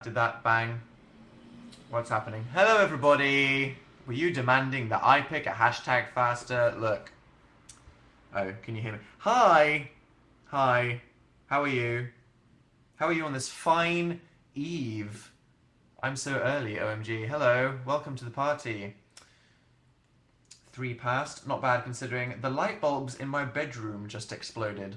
Did that bang? What's happening? Hello, everybody! Were you demanding that I pick a hashtag faster? Look. Oh, can you hear me? Hi! Hi. How are you? How are you on this fine eve? I'm so early, OMG. Hello, welcome to the party. 3 past, not bad considering. The light bulbs in my bedroom just exploded.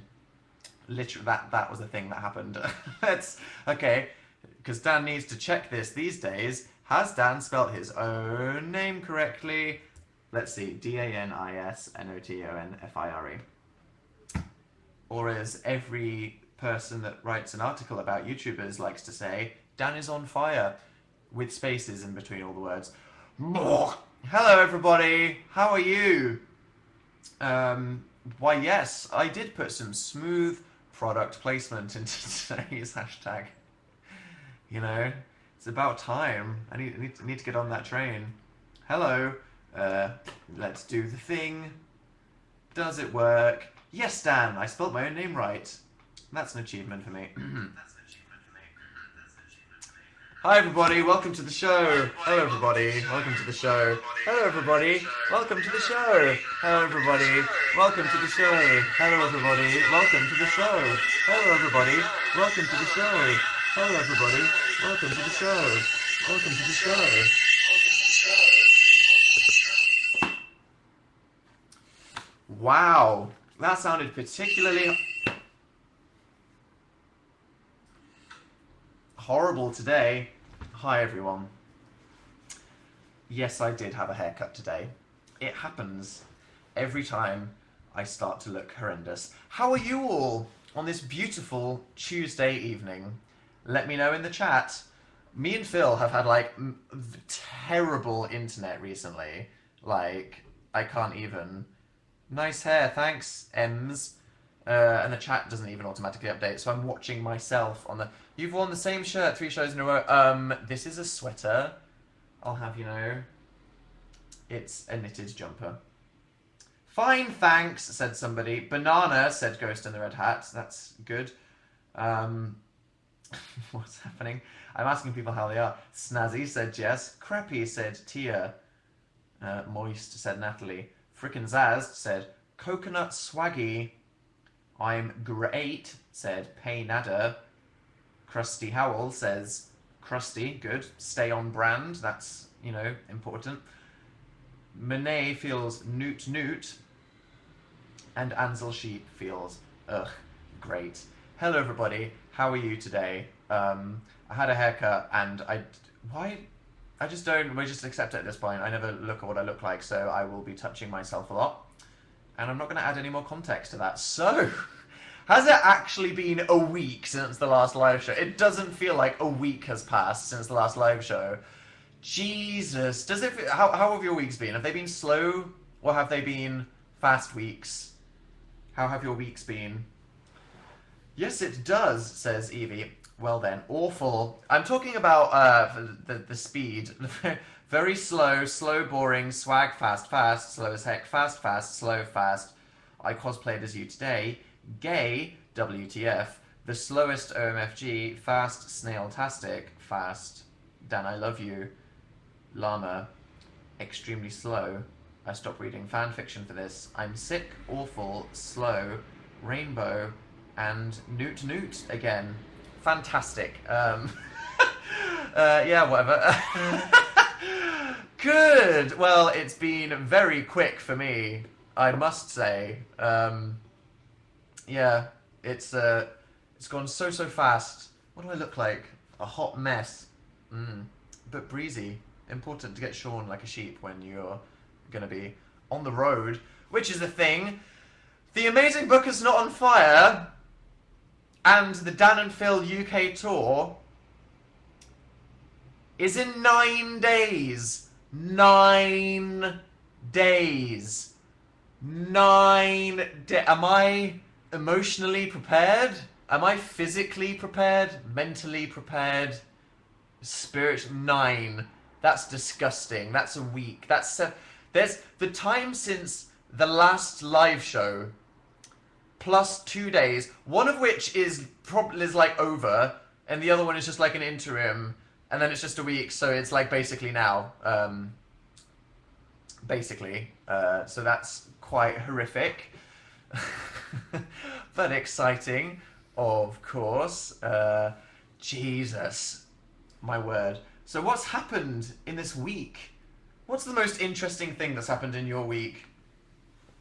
Literally, that was a thing that happened. That's okay, because Dan needs to check this these days. Has Dan spelt his own name correctly? Let's see, DANISNOTONFIRE. Or as every person that writes an article about YouTubers likes to say, Dan is on fire, with spaces in between all the words. Hello, everybody. How are you? Why, yes, I did put some smooth product placement into today's hashtag. You know, it's about time. I need to get on that train. Hello. Let's do the thing. Does it work? Yes, Dan, I spelled my own name right. That's an achievement for me. Hi everybody, welcome to the show. Hello everybody, welcome to the show. Hello everybody, welcome to the show. Hello everybody, welcome to the show. Hello everybody, welcome to the show. Hello everybody, welcome to the show. Hello everybody, welcome to the show. Welcome to the show. Wow, that sounded particularly horrible today. Hi everyone. Yes, I did have a haircut today. It happens every time I start to look horrendous. How are you all on this beautiful Tuesday evening? Let me know in the chat. Me and Phil have had like terrible internet recently. Like, I can't even. Nice hair, thanks, Ems. And the chat doesn't even automatically update, so I'm watching myself on the... You've worn the same shirt 3 shows in a row. This is a sweater. I'll have you know. It's a knitted jumper. Fine, thanks, said somebody. Banana, said Ghost in the Red Hat. That's good. What's happening? I'm asking people how they are. Snazzy, said Jess. Crappy, said Tia. Moist, said Natalie. Frickin' Zaz, said Coconut Swaggy. I'm great, said Pay Nada. Krusty Howell says Krusty, good. Stay on brand, that's, you know, important. Monet feels Newt Newt. And Ansel Sheep feels ugh, great. Hello everybody, how are you today? I had a haircut and I just don't, we just accept it at this point. I never look at what I look like, so I will be touching myself a lot. And I'm not going to add any more context to that. So, has it actually been a week since the last live show? It doesn't feel like a week has passed since the last live show. Jesus. Does it? How have your weeks been? Have they been slow or have they been fast weeks? How have your weeks been? Yes, it does, says Evie. Well then, awful. I'm talking about the speed. Very slow, boring, swag, fast, slow as heck, fast, slow, fast. I cosplayed as you today. Gay, WTF. The slowest OMFG, fast, snail-tastic, fast. Dan, I love you. Llama, extremely slow. I stopped reading fanfiction for this. I'm sick, awful, slow, rainbow, and Newt Newt again. Fantastic. Yeah, whatever. Good. Well, it's been very quick for me, I must say. Yeah, it's gone so fast. What do I look like? A hot mess. But breezy. Important to get shorn like a sheep when you're gonna be on the road, which is the thing. The Amazing Book is not on fire, and the Dan and Phil UK tour is in 9 days. 9 days. 9 days. Am I emotionally prepared? Am I physically prepared? Mentally prepared? Spirit 9. That's disgusting. That's a week. There's the time since the last live show plus 2 days, one of which is probably like over, and the other one is just like an interim, and then it's just a week, so it's like basically now. Basically. So that's quite horrific. But exciting, of course. Jesus. My word. So what's happened in this week? What's the most interesting thing that's happened in your week?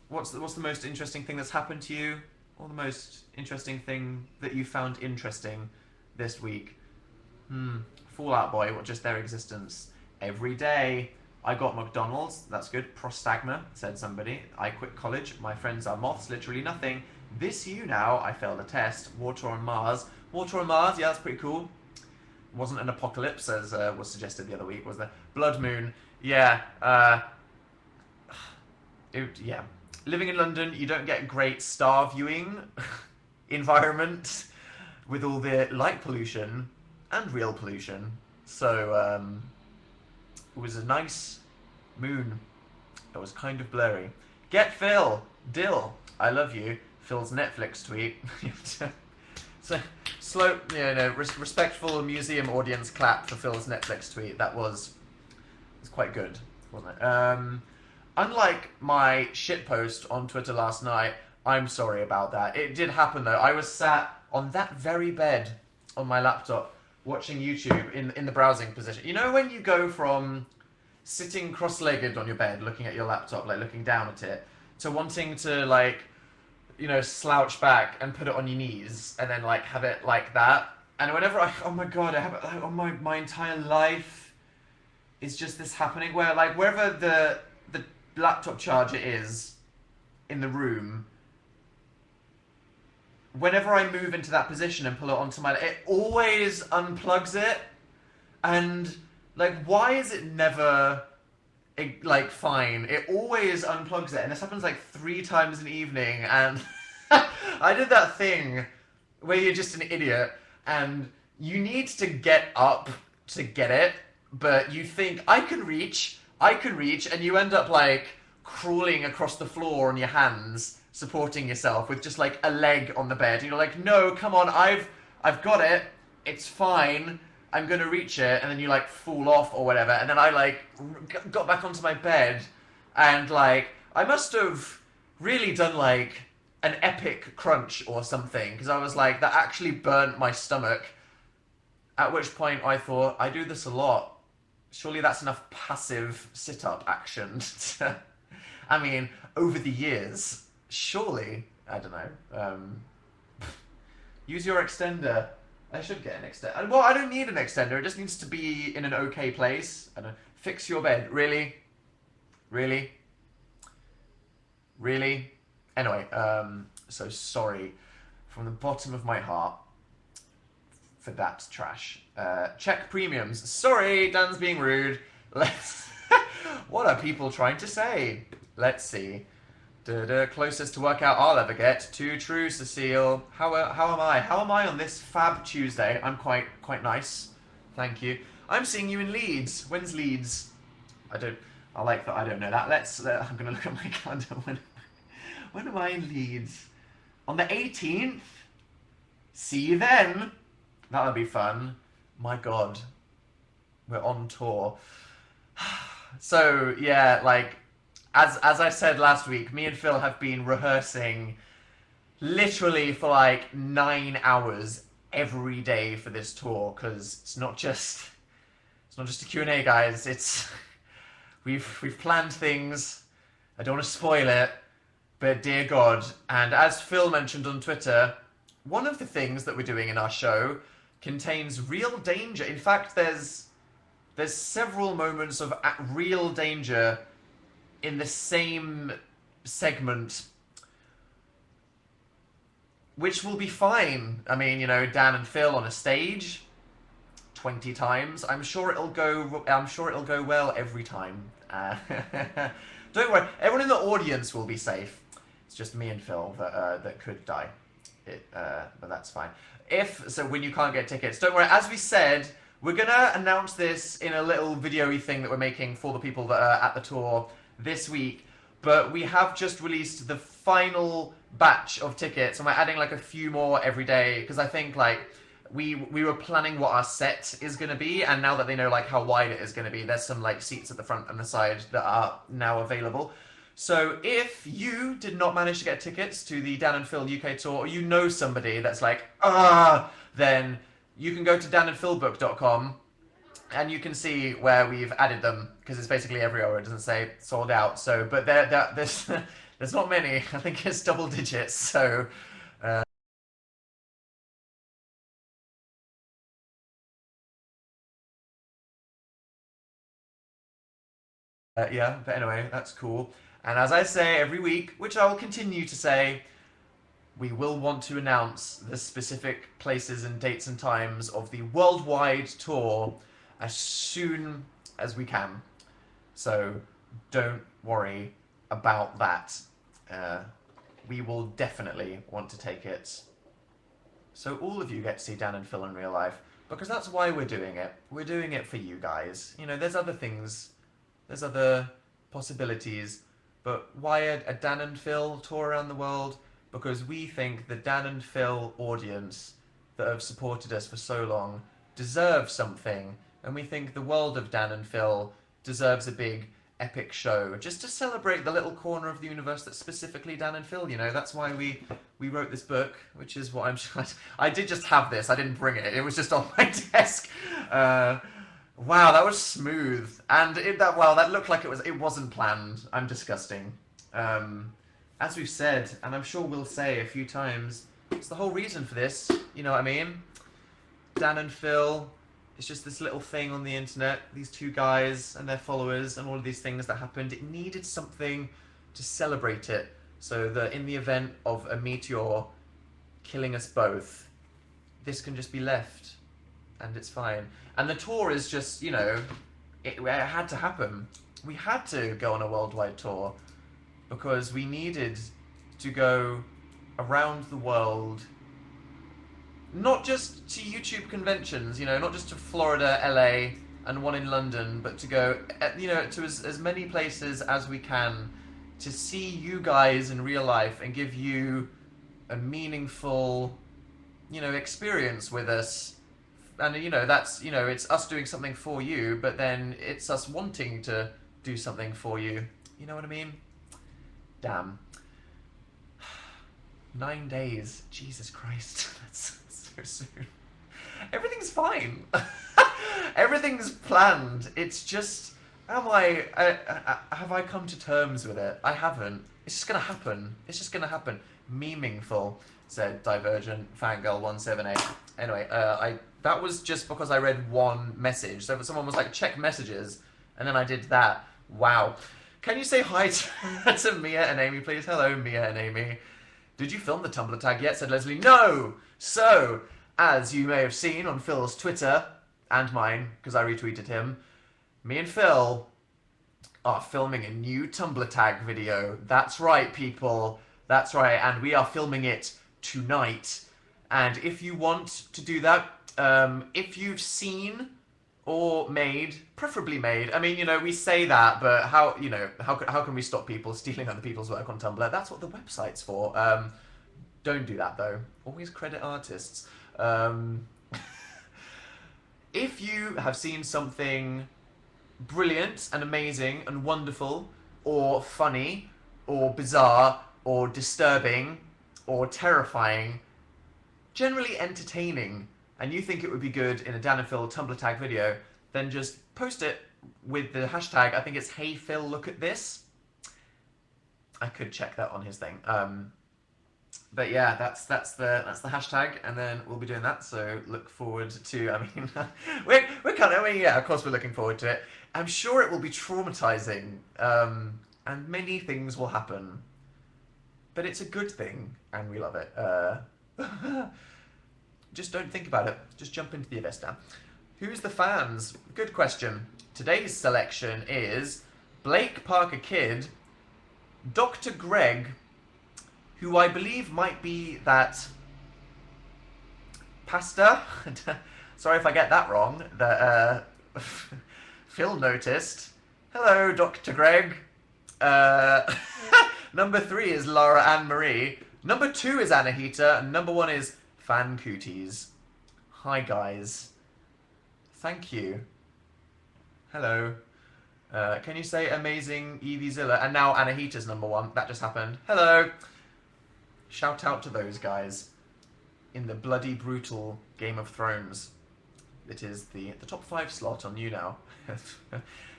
What's the most interesting thing that's happened to you? Or the most interesting thing that you found interesting this week? Fall Out Boy, or just their existence. Every day I got McDonald's. That's good. Prostagma, said somebody. I quit college. My friends are moths. Literally nothing. This YouNow. I failed a test. Water on Mars. Water on Mars. Yeah, that's pretty cool. Wasn't an apocalypse, as was suggested the other week, was there? Blood Moon. Yeah. Yeah. Living in London, you don't get great star viewing environment with all the light pollution and real pollution. So, it was a nice moon. It was kind of blurry. Get Phil! Dill! I love you. Phil's Netflix tweet. So, slow, respectful museum audience clap for Phil's Netflix tweet. That was quite good, wasn't it? Unlike my shitpost on Twitter last night, I'm sorry about that. It did happen though. I was sat on that very bed on my laptop watching YouTube in the browsing position. You know when you go from sitting cross-legged on your bed looking at your laptop, like looking down at it, to wanting to like, slouch back and put it on your knees and then like have it like that. And whenever oh my god, I have it like, on my entire life is just this happening where like wherever the laptop charger is in the room, whenever I move into that position and pull it onto it always unplugs it. And like, why is it never like fine? It always unplugs it, and this happens like 3 times in the evening. And I did that thing where you're just an idiot and you need to get up to get it, but you think I can reach, and you end up like crawling across the floor on your hands, supporting yourself with just like a leg on the bed. And you're like, no, come on, I've got it. It's fine. I'm going to reach it. And then you like fall off or whatever. And then I like got back onto my bed and like, I must have really done like an epic crunch or something. Because I was like, that actually burnt my stomach. At which point I thought, I do this a lot. Surely that's enough passive sit-up action to, I mean, over the years, surely, I don't know, use your extender. I should get an extender. Well, I don't need an extender, it just needs to be in an okay place. I don't know. Fix your bed. Really? Really? Really? Anyway, so sorry from the bottom of my heart for that trash. Check premiums. Sorry, Dan's being rude. Let's. What are people trying to say? Let's see. Closest to workout I'll ever get. Too true, Cecile. How am I? How am I on this fab Tuesday? I'm quite nice. Thank you. I'm seeing you in Leeds. When's Leeds? I like that. I don't know that. Let's. I'm gonna look at my calendar. When am I in Leeds? On the 18th. See you then. That'll be fun. My God, we're on tour. So yeah, like as I said last week, me and Phil have been rehearsing literally for like 9 hours every day for this tour, because it's not just a Q&A, guys. It's we've planned things. I don't want to spoil it, but dear God. And as Phil mentioned on Twitter, one of the things that we're doing in our show contains real danger. In fact, there's several moments of real danger in the same segment, which will be fine. I mean, Dan and Phil on a stage 20 times. I'm sure it'll go well every time. Don't worry, everyone in the audience will be safe. It's just me and Phil that could die. But that's fine. So when you can't get tickets, don't worry. As we said, we're gonna announce this in a little video-y thing that we're making for the people that are at the tour this week. But we have just released the final batch of tickets, and we're adding like a few more every day, because I think like we were planning what our set is going to be, and now that they know like how wide it is going to be, there's some like seats at the front and the side that are now available. So if you did not manage to get tickets to the Dan and Phil UK tour, or you know somebody that's like, then you can go to danandphilbook.com and you can see where we've added them, because it's basically everywhere where it doesn't say sold out. So, but there's there's not many. I think it's double digits. So. Yeah, but anyway, that's cool. And as I say every week, which I will continue to say, we will want to announce the specific places and dates and times of the worldwide tour as soon as we can. So don't worry about that. We will definitely want to take it. So all of you get to see Dan and Phil in real life, because that's why we're doing it. We're doing it for you guys. You know, there's other things, there's other possibilities, but why a Dan and Phil tour around the world? Because we think the Dan and Phil audience that have supported us for so long deserve something, and we think the world of Dan and Phil deserves a big epic show just to celebrate the little corner of the universe that's specifically Dan and Phil. You know, that's why we wrote this book, which is what I'm I did just have this, I didn't bring it, it was just on my desk. Wow, that was smooth, and that looked like it wasn't planned. I'm disgusting. As we've said, and I'm sure we'll say a few times, it's the whole reason for this, you know what I mean? Dan and Phil, it's just this little thing on the internet, these two guys and their followers and all of these things that happened. It needed something to celebrate it, so that in the event of a meteor killing us both, this can just be left, and it's fine. And the tour is just, you know, it had to happen. We had to go on a worldwide tour, because we needed to go around the world, not just to YouTube conventions, you know, not just to Florida, LA, and one in London, but to go, you know, to as many places as we can, to see you guys in real life and give you a meaningful, you know, experience with us. And, you know, that's, you know, it's us doing something for you, but then it's us wanting to do something for you. You know what I mean? Damn. 9 days. Jesus Christ. That's so soon. Everything's fine. Everything's planned. It's just, have I come to terms with it? I haven't. It's just gonna happen. It's just gonna happen. Meaningful, said Divergent Fangirl 178. Anyway, that was just because I read one message. So someone was like, check messages, and then I did that. Wow. Can you say hi to Mia and Amy, please? Hello, Mia and Amy. Did you film the Tumblr tag yet? Said Leslie. No! So, as you may have seen on Phil's Twitter, and mine, because I retweeted him, me and Phil are filming a new Tumblr tag video. That's right, people. That's right, and we are filming it tonight. And if you want to do that, if you've seen or made, preferably made. I mean, you know, we say that, but how can we stop people stealing other people's work on Tumblr? That's what the website's for. Don't do that, though. Always credit artists. If you have seen something brilliant and amazing and wonderful, or funny, or bizarre, or disturbing, or terrifying, generally entertaining, and you think it would be good in a Dan and Phil Tumblr tag video, then just post it with the hashtag, I think it's Hey Phil, look at this. I could check that on his thing. But yeah, that's the hashtag, and then we'll be doing that. So look forward to. I mean, we're kind of. I mean, yeah, of course we're looking forward to it. I'm sure it will be traumatizing, and many things will happen. But it's a good thing, and we love it. Just don't think about it. Just jump into the abyss, Dan. Who's the fans? Good question. Today's selection is Blake Parker Kidd, Dr. Greg, who I believe might be that pasta. Sorry if I get that wrong. That Phil noticed. Hello, Dr. Greg. Number 3 is Laura Ann Marie. Number 2 is Anahita, and number 1 is Fan Cooties. Hi guys. Thank you. Hello. Can you say amazing Eviezilla? And now Anahita's #1. That just happened. Hello. Shout out to those guys in the bloody brutal Game of Thrones. It is the top 5 slot on YouNow.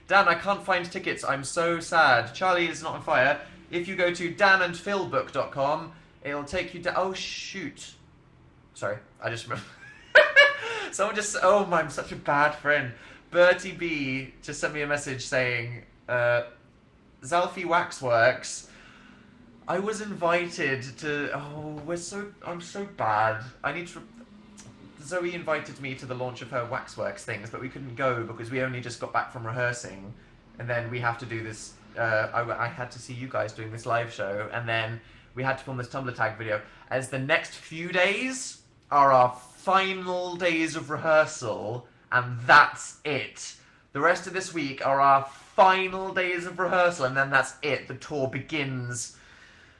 Dan, I can't find tickets. I'm so sad. Charlie is not on fire. If you go to danandphilbook.com, it'll take you to... Oh, shoot. Sorry, I just remember... Someone just... Oh, I'm such a bad friend. Bertie B just sent me a message saying, Zalfie Waxworks, I was invited to... Oh, I'm so bad. I need to... Zoe invited me to the launch of her Waxworks things, but we couldn't go because we only just got back from rehearsing. And then we have to do this... I had to see you guys doing this live show, and then we had to film this Tumblr tag video. As the next few days are our final days of rehearsal, and that's it. The rest of this week are our final days of rehearsal, and then that's it. The tour begins.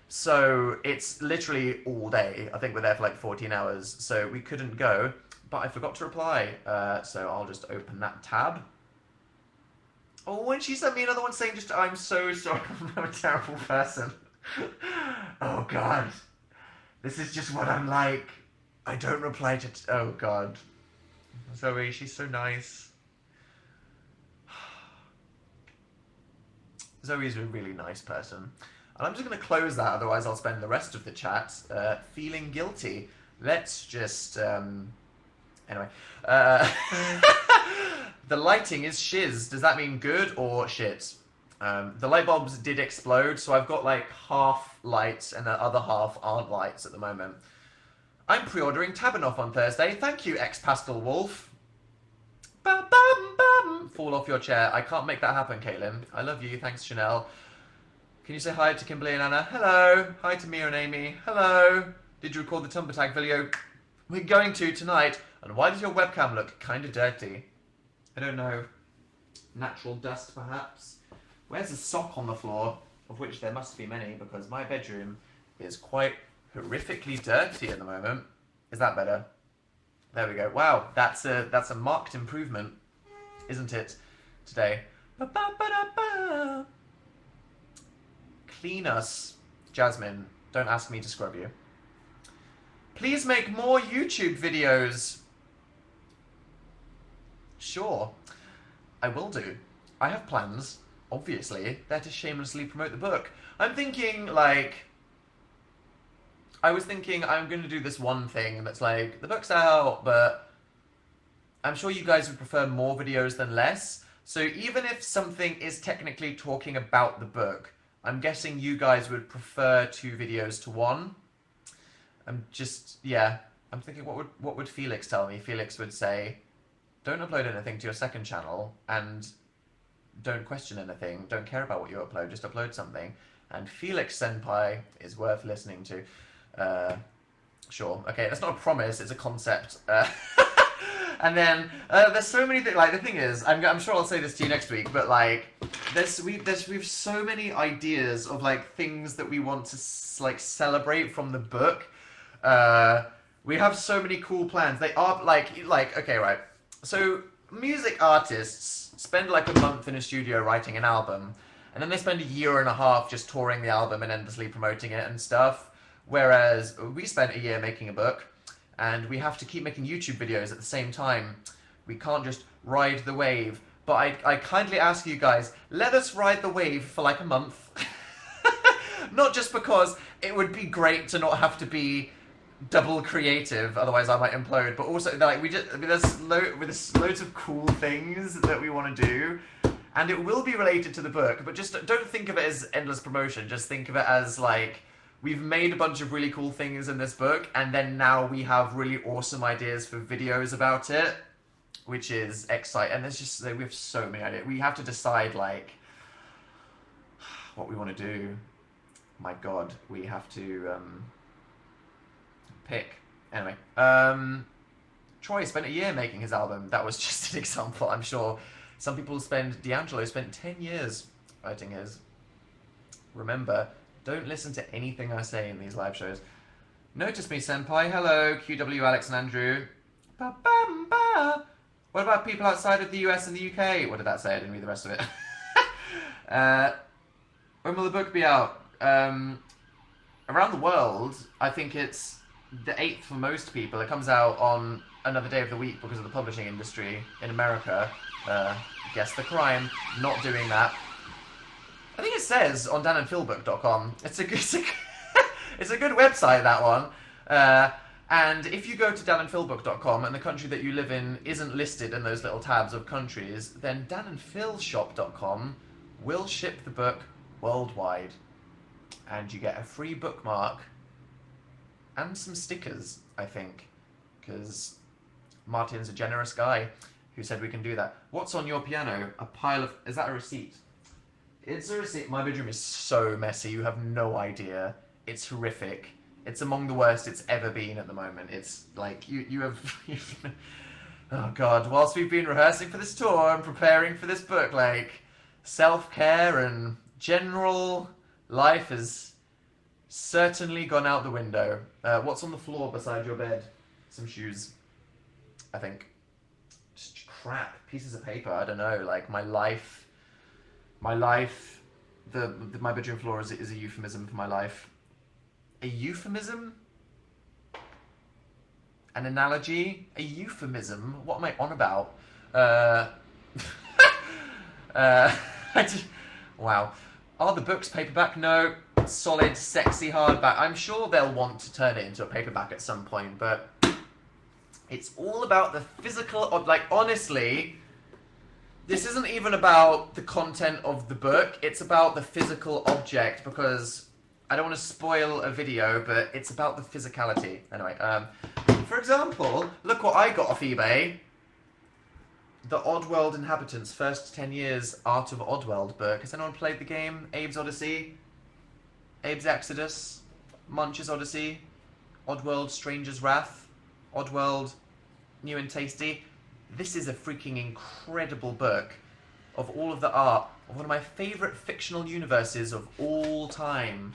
So it's literally all day. I think we're there for like 14 hours, so we couldn't go. But I forgot to reply, so I'll just open that tab. Oh, and she sent me another one saying just, I'm so sorry, I'm a terrible person. Oh, God. This is just what I'm like. I don't reply to... Oh, God. Zoe, she's so nice. Zoe's a really nice person. And I'm just going to close that, otherwise I'll spend the rest of the chat feeling guilty. Let's just... Anyway. The lighting is shiz. Does that mean good or shit? The light bulbs did explode, so I've got like half lights and the other half aren't lights at the moment. I'm pre-ordering Tabanoff on Thursday. Thank you, ex-Pastel Wolf. Bum, bum, bum. Fall off your chair. I can't make that happen, Caitlin. I love you. Thanks, Chanel. Can you say hi to Kimberly and Anna? Hello. Hi to Mia and Amy. Hello. Did you record the Tumblr tag video? We're going to tonight. And why does your webcam look kind of dirty? I don't know. Natural dust, perhaps? Where's the sock on the floor? Of which there must be many, because my bedroom is quite horrifically dirty at the moment. Is that better? There we go. Wow, that's a marked improvement, isn't it, today? Ba-ba-ba-da-ba. Clean us. Jasmine, don't ask me to scrub you. Please make more YouTube videos. Sure, I will do. I have plans, obviously. They're to shamelessly promote the book. I'm thinking, like... I was thinking I'm going to do this one thing that's like, the book's out, but I'm sure you guys would prefer more videos than less. So even if something is technically talking about the book, I'm guessing you guys would prefer 2 videos to 1. I'm just, yeah. I'm thinking, what would Felix tell me? Felix would say... Don't upload anything to your second channel, and don't question anything. Don't care about what you upload, just upload something. And Felix Senpai is worth listening to. Sure. Okay, that's not a promise, it's a concept. And then, there's so many things, like, the thing is, I'm sure I'll say this to you next week, but, like, we've so many ideas of, like, things that we want to, like, celebrate from the book. We have so many cool plans. They are, like, okay, right. So, music artists spend like a month in a studio writing an album, and then they spend a year and a half just touring the album and endlessly promoting it and stuff, whereas we spent a year making a book, and we have to keep making YouTube videos at the same time. We can't just ride the wave. But I kindly ask you guys, let us ride the wave for like a month. Not just because it would be great to not have to be double creative, otherwise I might implode, but also like there's loads of cool things that we want to do, and it will be related to the book, but just don't think of it as endless promotion. Just think of it as like, we've made a bunch of really cool things in this book, and then now we have really awesome ideas for videos about it, which is exciting. And there's just, we have so many ideas. We have to decide like what we want to do. My God, we have to pick. Anyway, Troy spent a year making his album. That was just an example. I'm sure some people D'Angelo spent 10 years writing his. Remember, don't listen to anything I say in these live shows. Notice me, senpai. Hello, QW, Alex, and Andrew. Ba-bam-ba. What about people outside of the US and the UK? What did that say? I didn't read the rest of it. When will the book be out? Around the world, I think it's the 8th for most people. It comes out on another day of the week because of the publishing industry in America. Guess the crime, not doing that. I think it says on danandphilbook.com. It's a good, it's a good website, that one. And if you go to danandphilbook.com and the country that you live in isn't listed in those little tabs of countries, then danandphilshop.com will ship the book worldwide. And you get a free bookmark and some stickers, I think, because Martin's a generous guy who said we can do that. What's on your piano? A pile of... Is that a receipt? It's a receipt. My bedroom is so messy. You have no idea. It's horrific. It's among the worst it's ever been at the moment. It's like, you have... Oh, God. Whilst we've been rehearsing for this tour and preparing for this book, like, self-care and general life has certainly gone out the window. What's on the floor beside your bed? Some shoes, I think. Just crap. Pieces of paper. I don't know. Like, my life... My bedroom floor is a euphemism for my life. A euphemism? An analogy? A euphemism? What am I on about? Wow. Are the books paperback? No. Solid, sexy hardback. I'm sure they'll want to turn it into a paperback at some point, but it's all about the physical... Like, honestly... This isn't even about the content of the book, it's about the physical object, because I don't want to spoil a video, but it's about the physicality. Anyway, for example, look what I got off eBay. The Oddworld Inhabitants, First 10 Years Art of Oddworld book. Has anyone played the game? Abe's Odyssey? Abe's Exodus? Munch's Odyssey? Oddworld Stranger's Wrath? Oddworld New and Tasty? This is a freaking incredible book of all of the art of one of my favourite fictional universes of all time.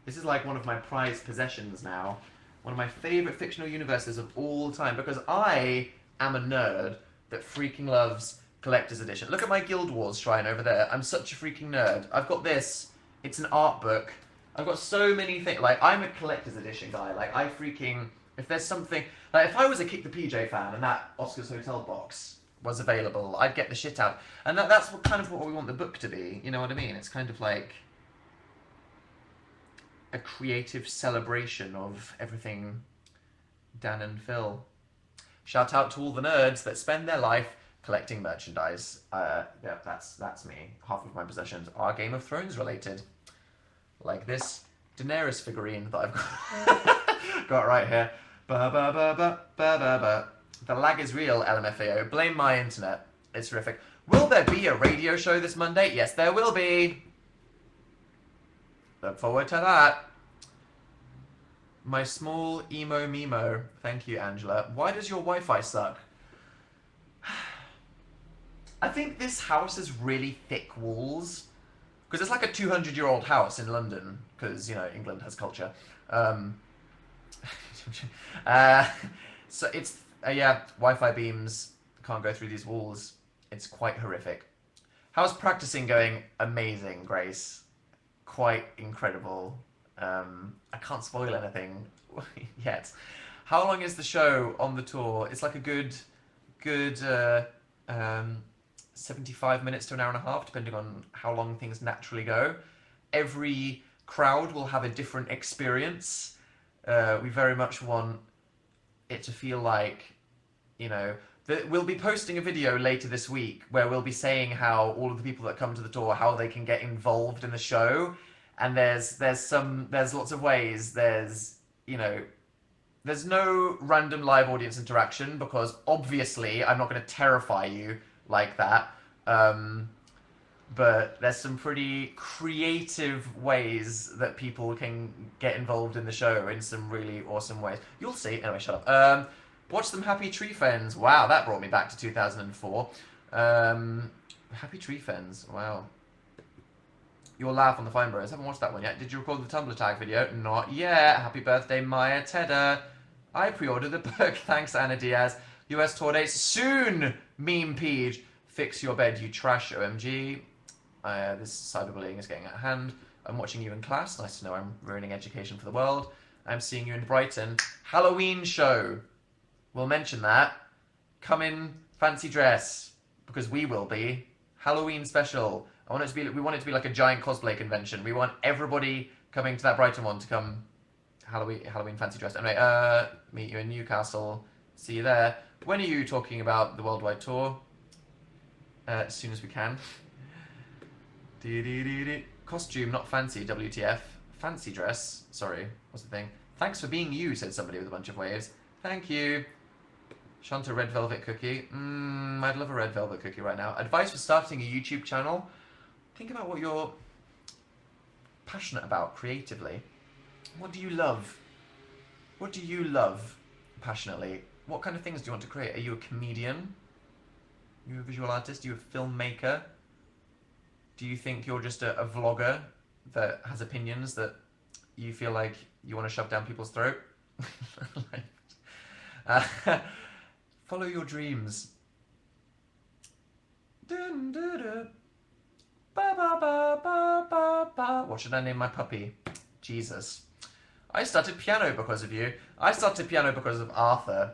This is like one of my prized possessions now. One of my favourite fictional universes of all time, because I am a nerd that freaking loves collector's edition. Look at my Guild Wars shrine over there. I'm such a freaking nerd. I've got this. It's an art book. I've got so many things. Like, I'm a collector's edition guy. Like, I freaking... If there's something... Like, if I was a Kick the PJ fan and that Oscar's Hotel box was available, I'd get the shit out. And that's kind of what we want the book to be. You know what I mean? It's kind of like a creative celebration of everything Dan and Phil. Shout out to all the nerds that spend their life collecting merchandise. Yeah, that's me. Half of my possessions are Game of Thrones related. Like this Daenerys figurine that I've got right here. Ba ba ba ba ba ba ba. The lag is real, LMFAO. Blame my internet. It's horrific. Will there be a radio show this Monday? Yes, there will be. Look forward to that. My small emo memo. Thank you, Angela. Why does your Wi-Fi suck? I think this house has really thick walls. Because it's like a 200-year-old house in London. Because, you know, England has culture. So it's... yeah, Wi-Fi beams can't go through these walls. It's quite horrific. How's practicing going? Amazing, Grace. Quite incredible. I can't spoil anything yet. How long is the show on the tour? It's like a good 75 minutes to an hour and a half, depending on how long things naturally go. Every crowd will have a different experience. We very much want it to feel like, you know, we'll be posting a video later this week where we'll be saying how all of the people that come to the tour, how they can get involved in the show. And there's lots of ways. There's, you know, there's no random live audience interaction because obviously I'm not going to terrify you like that. But there's some pretty creative ways that people can get involved in the show in some really awesome ways. You'll see. Anyway, shut up. Watch some Happy Tree Friends. Wow, that brought me back to 2004. Happy Tree Friends. Wow. Your laugh on the Fine Bros. Haven't watched that one yet. Did you record the Tumblr tag video? Not yet. Happy birthday, Maya Tedder. I pre-ordered the book. Thanks, Anna Diaz. US tour dates soon. Meme Peach. Fix your bed, you trash. OMG. This cyberbullying is getting out of hand. I'm watching you in class. Nice to know I'm ruining education for the world. I'm seeing you in Brighton. Halloween show. We'll mention that. Come in fancy dress, because we will be. Halloween special. We want it to be like a giant cosplay convention. We want everybody coming to that Brighton one to come Halloween fancy dress. Anyway, meet you in Newcastle. See you there. When are you talking about the worldwide tour? As soon as we can. Costume, not fancy, WTF. Fancy dress. Sorry, what's the thing? Thanks for being you, said somebody with a bunch of waves. Thank you. Shanta, red velvet cookie. I'd love a red velvet cookie right now. Advice for starting a YouTube channel. Think about what you're passionate about creatively. What do you love? What do you love passionately? What kind of things do you want to create? Are you a comedian? Are you a visual artist? Are you a filmmaker? Do you think you're just a vlogger that has opinions that you feel like you want to shove down people's throat? Follow your dreams. What should I name my puppy? Jesus. I started piano because of you. I started piano because of Arthur.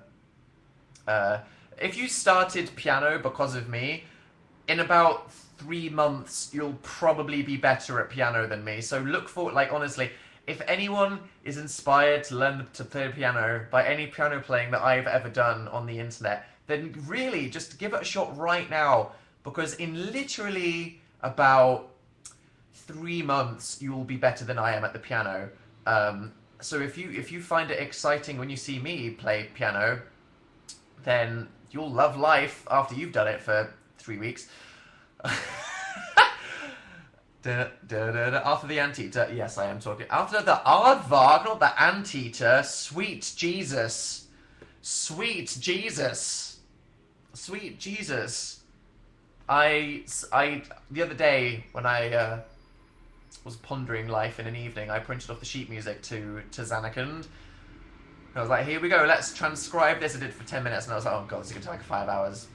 If you started piano because of me, in about 3 months, you'll probably be better at piano than me. So look for, honestly, if anyone is inspired to learn to play piano by any piano playing that I've ever done on the internet, then really just give it a shot right now, because in literally about 3 months, you will be better than I am at the piano. So if you find it exciting when you see me play piano, then you'll love life after you've done it for 3 weeks. After the anteater, yes, I am talking. After the aardvark, not the anteater. Sweet Jesus. Sweet Jesus. Sweet Jesus. I the other day when I was pondering life in an evening, I printed off the sheet music to Zanarkand. I was like, here we go, let's transcribe this. I did it for 10 minutes and I was like, oh god, this is going to take like 5 hours.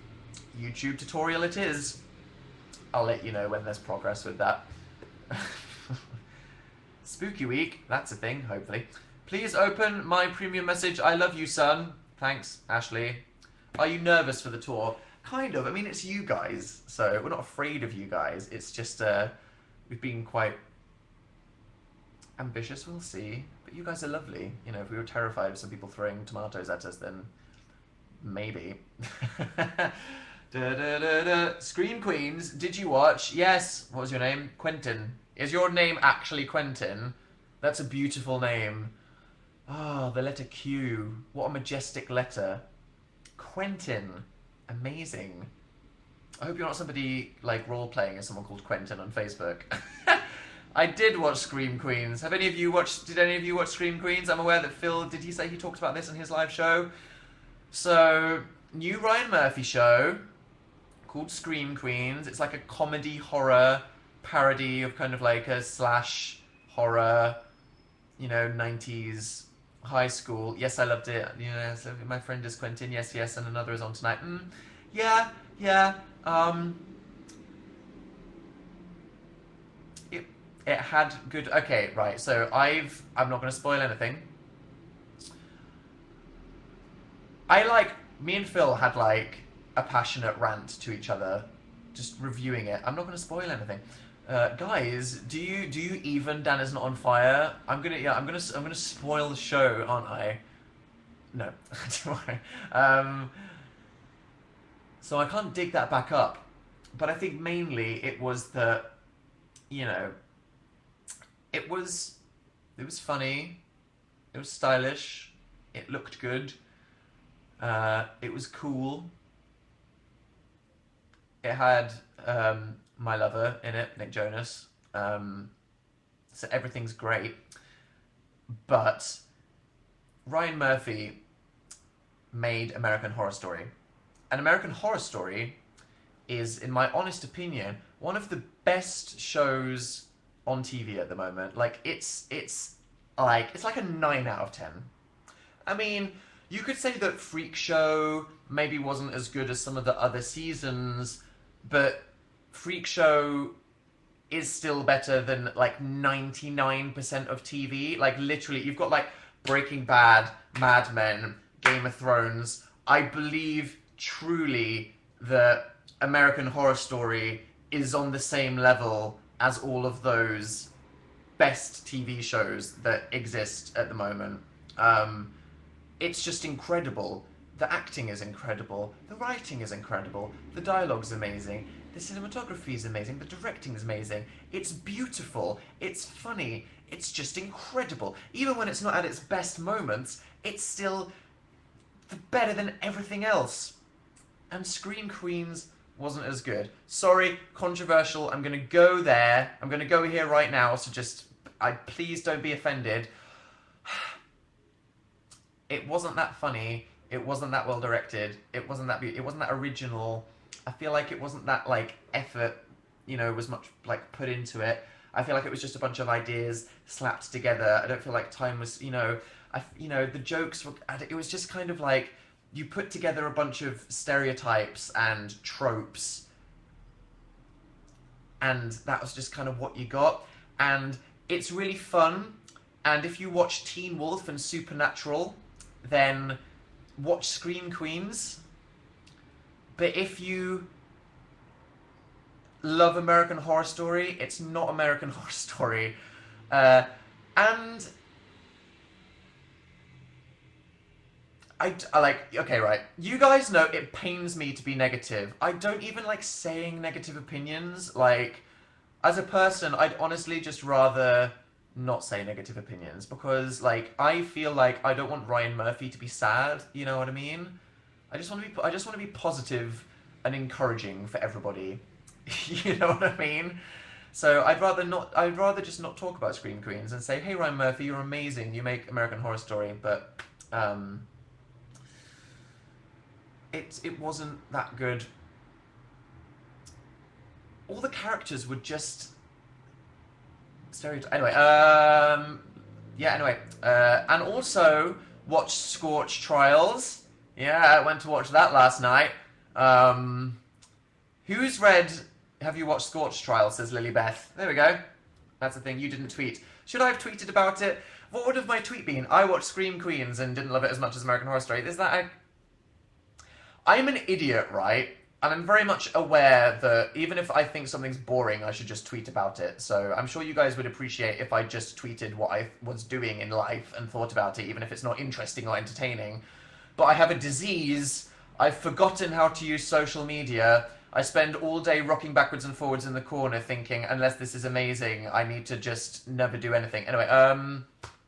YouTube tutorial it is. I'll let you know when there's progress with that. Spooky week, that's a thing, hopefully. Please open my premium message. I love you, son. Thanks, Ashley. Are you nervous for the tour? Kind of. I mean, it's you guys, so we're not afraid of you guys. It's just, we've been quite ambitious, we'll see. But you guys are lovely. You know, if we were terrified of some people throwing tomatoes at us, then maybe. Scream Queens, did you watch? Yes. What was your name? Quentin. Is your name actually Quentin? That's a beautiful name. Oh, the letter Q. What a majestic letter. Quentin. Amazing. I hope you're not somebody like role-playing as someone called Quentin on Facebook. I did watch Scream Queens. Did any of you watch Scream Queens? I'm aware that Phil, did he say he talked about this in his live show? So, new Ryan Murphy show called Scream Queens. It's like a comedy horror parody of kind of like a slash horror, 90s high school. Yes, I loved it. So my friend is Quentin. Yes, and another is on tonight. Yeah. It had good. Okay, right. So I'm not going to spoil anything. Me and Phil had a passionate rant to each other, just reviewing it. I'm not going to spoil anything. Guys, do you even Dan is not on fire? I'm gonna spoil the show, aren't I? No, don't worry. So I can't dig that back up, but I think mainly it was that, it was funny, it was stylish, it looked good, it was cool. It had my lover in it, Nick Jonas. So everything's great. But Ryan Murphy made American Horror Story. And American Horror Story is, in my honest opinion, one of the best shows on TV at the moment. It's like a 9 out of 10. I mean, You could say that Freak Show maybe wasn't as good as some of the other seasons, but Freak Show is still better than like 99% of TV. Like literally, you've got like Breaking Bad, Mad Men, Game of Thrones. I believe truly that American Horror Story is on the same level as all of those best TV shows that exist at the moment. It's just incredible. The acting is incredible. The writing is incredible. The dialogue's amazing. The cinematography is amazing. The directing is amazing. It's beautiful. It's funny. It's just incredible. Even when it's not at its best moments, it's still better than everything else. And Scream Queens wasn't as good. Sorry, controversial. I'm going to go there. I'm going to go here right now, so just, please don't be offended. It wasn't that funny. It wasn't that well directed. It wasn't that it wasn't that original. I feel like it wasn't that like effort, was much like put into it. I feel like it was just a bunch of ideas slapped together. I don't feel like time was, the jokes were. It was just kind of like you put together a bunch of stereotypes and tropes, and that was just kind of what you got. And it's really fun. And if you watch Teen Wolf and Supernatural, then watch Scream Queens. But if you love American Horror Story, it's not American Horror Story. And I like, okay, right. You guys know it pains me to be negative. I don't even like saying negative opinions. Like, as a person, I'd honestly just rather not say negative opinions, because like I feel like I don't want Ryan Murphy to be sad. You know what I mean? I just want to be positive and encouraging for everybody. You know what I mean? So I'd rather just not talk about Scream Queens and say, hey Ryan Murphy, you're amazing. You make American Horror Story, but it wasn't that good. All the characters were just stereotype. Anyway, and also watched Scorch Trials. Yeah, I went to watch that last night. Who's read? Have you watched Scorch Trials? Says Lily Beth. There we go. That's the thing. You didn't tweet. Should I have tweeted about it? What would have my tweet been? I watched Scream Queens and didn't love it as much as American Horror Story. Is that I'm an idiot, right? And I'm very much aware that even if I think something's boring, I should just tweet about it. So I'm sure you guys would appreciate if I just tweeted what I was doing in life and thought about it, even if it's not interesting or entertaining. But I have a disease. I've forgotten how to use social media. I spend all day rocking backwards and forwards in the corner thinking, unless this is amazing, I need to just never do anything. Anyway,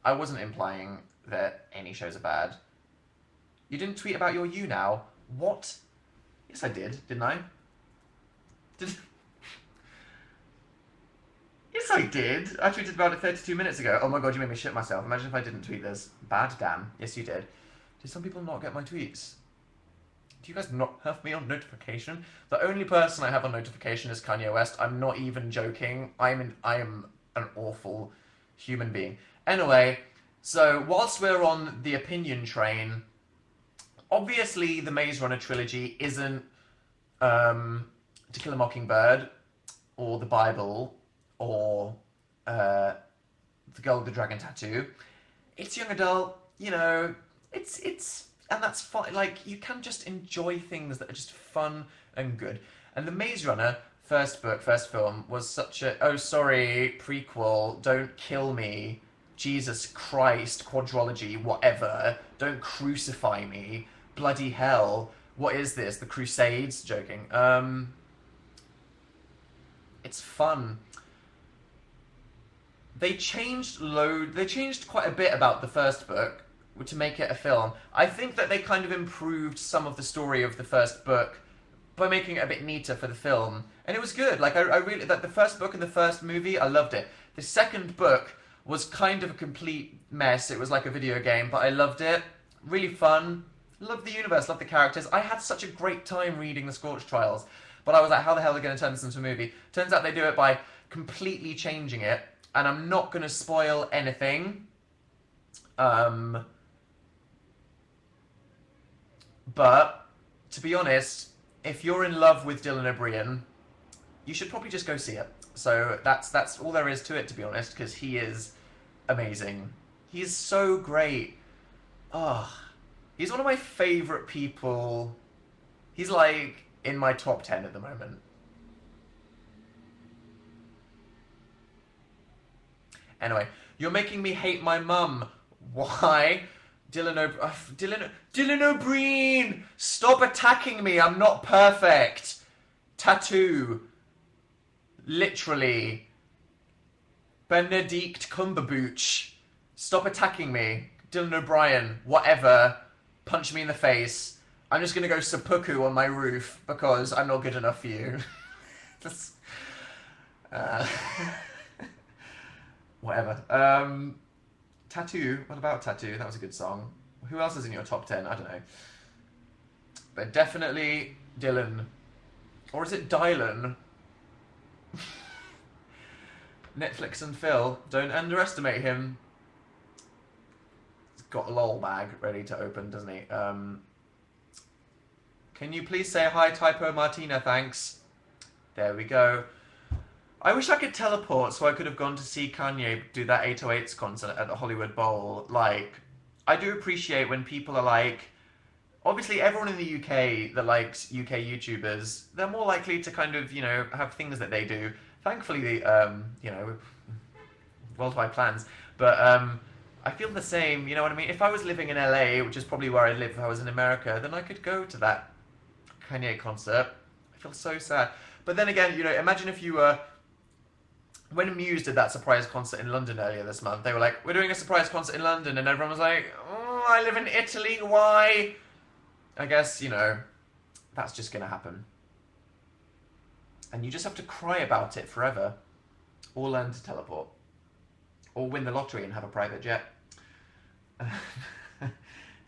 I wasn't implying that any shows are bad. You didn't tweet about your YouNow. What? Yes, I did, didn't I? Yes, I did. I tweeted about it 32 minutes ago. Oh my god, you made me shit myself. Imagine if I didn't tweet this. Bad damn. Yes, you did. Did some people not get my tweets? Do you guys not have me on notification? The only person I have on notification is Kanye West. I'm not even joking. I am an awful human being. Anyway, so whilst we're on the opinion train, obviously the Maze Runner trilogy isn't To Kill a Mockingbird or the Bible or The Girl with the Dragon Tattoo. It's young adult, it's and that's fine. Like, you can just enjoy things that are just fun and good. And the Maze Runner first book, first film was such a prequel, don't kill me, Jesus Christ, quadrology, whatever, don't crucify me, bloody hell, what is this, the Crusades? Joking. It's fun. They changed quite a bit about the first book to make it a film. I think that they kind of improved some of the story of the first book by making it a bit neater for the film. And it was good. Like, I really, that the first book and the first movie, I loved it. The second book was kind of a complete mess. It was like a video game, but I loved it. Really fun. Loved the universe, loved the characters. I had such a great time reading the Scorch Trials. But I was like, how the hell are they going to turn this into a movie? Turns out they do it by completely changing it. And I'm not going to spoil anything. But to be honest, if you're in love with Dylan O'Brien, you should probably just go see it. So that's all there is to it, to be honest, because he is amazing. He's so great. Oh, he's one of my favourite people. He's like in my top 10 at the moment. Anyway, you're making me hate my mum. Why? Dylan O'Brien! Stop attacking me, I'm not perfect. Tattoo. Literally. Benedict Cumberbatch. Stop attacking me. Dylan O'Brien. Whatever. Punch me in the face. I'm just gonna go seppuku on my roof because I'm not good enough for you. Whatever. Tattoo. What about Tattoo? That was a good song. Who else is in your top 10? I don't know. But definitely Dylan. Or is it Dylan? Netflix and Phil. Don't underestimate him. He's got a lol bag ready to open, doesn't he? Can you please say hi, Typo Martina? Thanks. There we go. I wish I could teleport so I could have gone to see Kanye do that 808s concert at the Hollywood Bowl. Like, I do appreciate when people are like, obviously everyone in the UK that likes UK YouTubers, they're more likely to kind of, you know, have things that they do. Thankfully, you know, worldwide plans. But I feel the same, you know what I mean? If I was living in LA, which is probably where I live if I was in America, then I could go to that Kanye concert. I feel so sad. But then again, you know, imagine if you were... When Muse did that surprise concert in London earlier this month, they were like, we're doing a surprise concert in London, and everyone was like, oh, I live in Italy, why? I guess, you know, that's just going to happen. And you just have to cry about it forever. Or learn to teleport. Or win the lottery and have a private jet.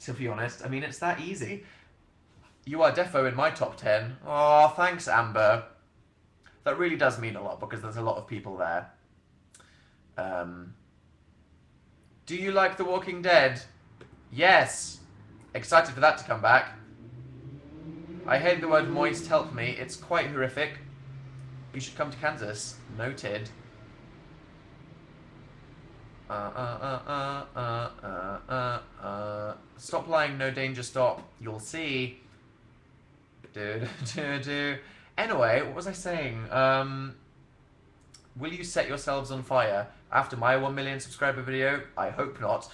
To be honest, I mean, it's that easy. You are defo in my top 10. Oh, thanks, Amber. That really does mean a lot because there's a lot of people there. Do you like The Walking Dead? Yes. Excited for that to come back. I hate the word moist, help me. It's quite horrific. You should come to Kansas. Noted. Stop lying, no danger, stop. You'll see. Anyway, what was I saying? Will you set yourselves on fire after my 1 million subscriber video? I hope not.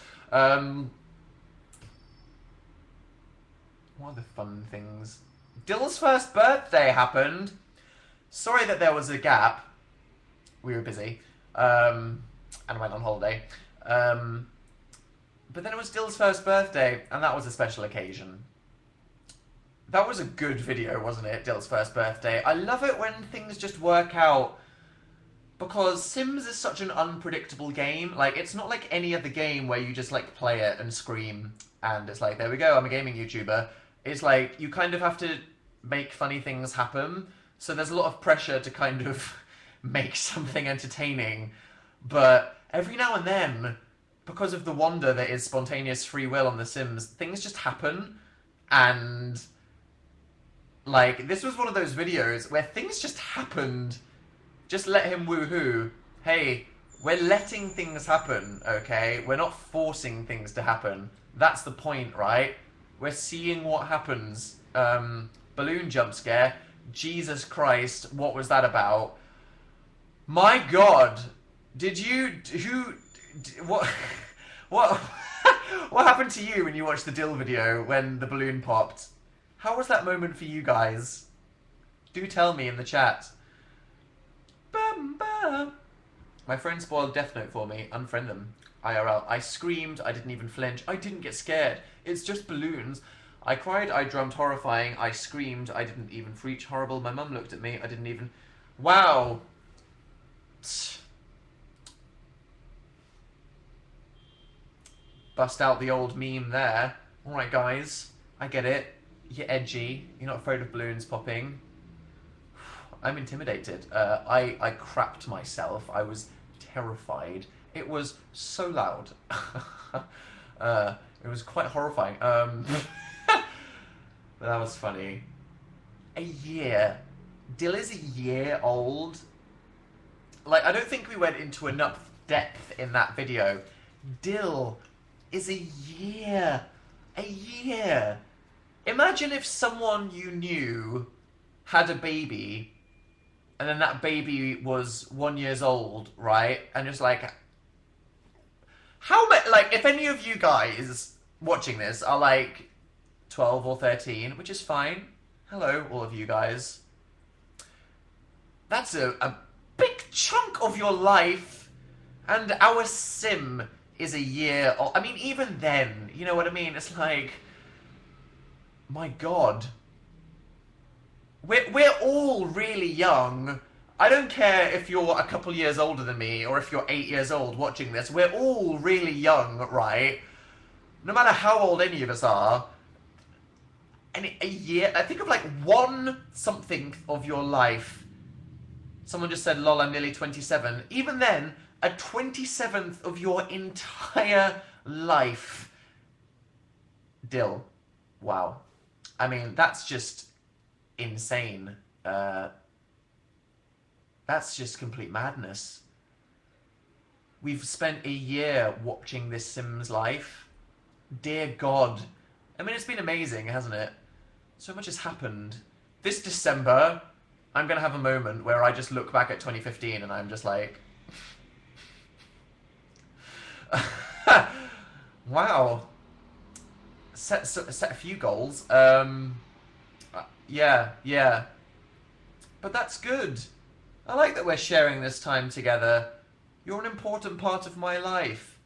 What are the fun things? Dill's first birthday happened. Sorry that there was a gap. We were busy. And went on holiday. But then it was Dill's first birthday, and that was a special occasion. That was a good video, wasn't it? Dill's first birthday. I love it when things just work out. Because Sims is such an unpredictable game. Like, it's not like any other game where you just, like, play it and scream. And it's like, there we go, I'm a gaming YouTuber. It's like, you kind of have to make funny things happen. So there's a lot of pressure to kind of make something entertaining. But every now and then, because of the wonder that is spontaneous free will on The Sims, things just happen. And... like, this was one of those videos where things just happened. Just let him woohoo. Hey, we're letting things happen, okay? We're not forcing things to happen. That's the point, right? We're seeing what happens. Balloon jump scare. Jesus Christ, what was that about? My God. Did you... what... what... what happened to you when you watched the Dill video when the balloon popped? How was that moment for you guys? Do tell me in the chat. Bum, bum. My friend spoiled Death Note for me. Unfriend them. IRL. I screamed. I didn't even flinch. I didn't get scared. It's just balloons. I cried. I drummed horrifying. I screamed. I didn't even freak. Horrible. My mum looked at me. I didn't even... Wow. Bust out the old meme there. Alright, guys. I get it. You're edgy. You're not afraid of balloons popping. I'm intimidated. I crapped myself. I was terrified. It was so loud. It was quite horrifying. But that was funny. A year. Dill is a year old. Like, I don't think we went into enough depth in that video. Dill is a year. A year. Imagine if someone you knew had a baby, and then that baby was 1 year old, right? And it's like, how much? Like, if any of you guys watching this are like 12 or 13, which is fine. Hello, all of you guys. That's a big chunk of your life, and our sim is a year old. I mean, even then, you know what I mean? It's like, my God. We're all really young. I don't care if you're a couple years older than me or if you're 8 years old watching this. We're all really young, right? No matter how old any of us are. And a year, I think of like one something of your life. Someone just said, lol, I'm nearly 27. Even then, a 27th of your entire life. Dill. Wow. I mean, that's just insane. That's just complete madness. We've spent a year watching this Sim's life. Dear God. I mean, it's been amazing, hasn't it? So much has happened. This December, I'm going to have a moment where I just look back at 2015 and I'm just like... wow. Set a few goals. Yeah. But that's good. I like that we're sharing this time together. You're an important part of my life.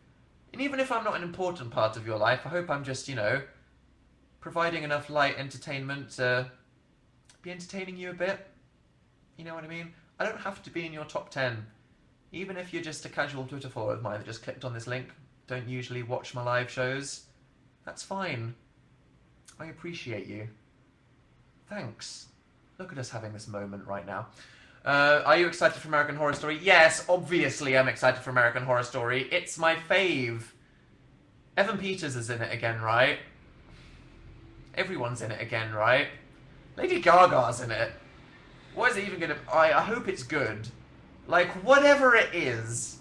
And even if I'm not an important part of your life, I hope I'm just, providing enough light entertainment to be entertaining you a bit. You know what I mean? I don't have to be in your top 10. Even if you're just a casual Twitter follower of mine that just clicked on this link, don't usually watch my live shows, that's fine. I appreciate you. Thanks. Look at us having this moment right now. Are you excited for American Horror Story? Yes, obviously I'm excited for American Horror Story. It's my fave. Evan Peters is in it again, right? Everyone's in it again, right? Lady Gaga's in it. What is it even gonna... I hope it's good. Like, whatever it is,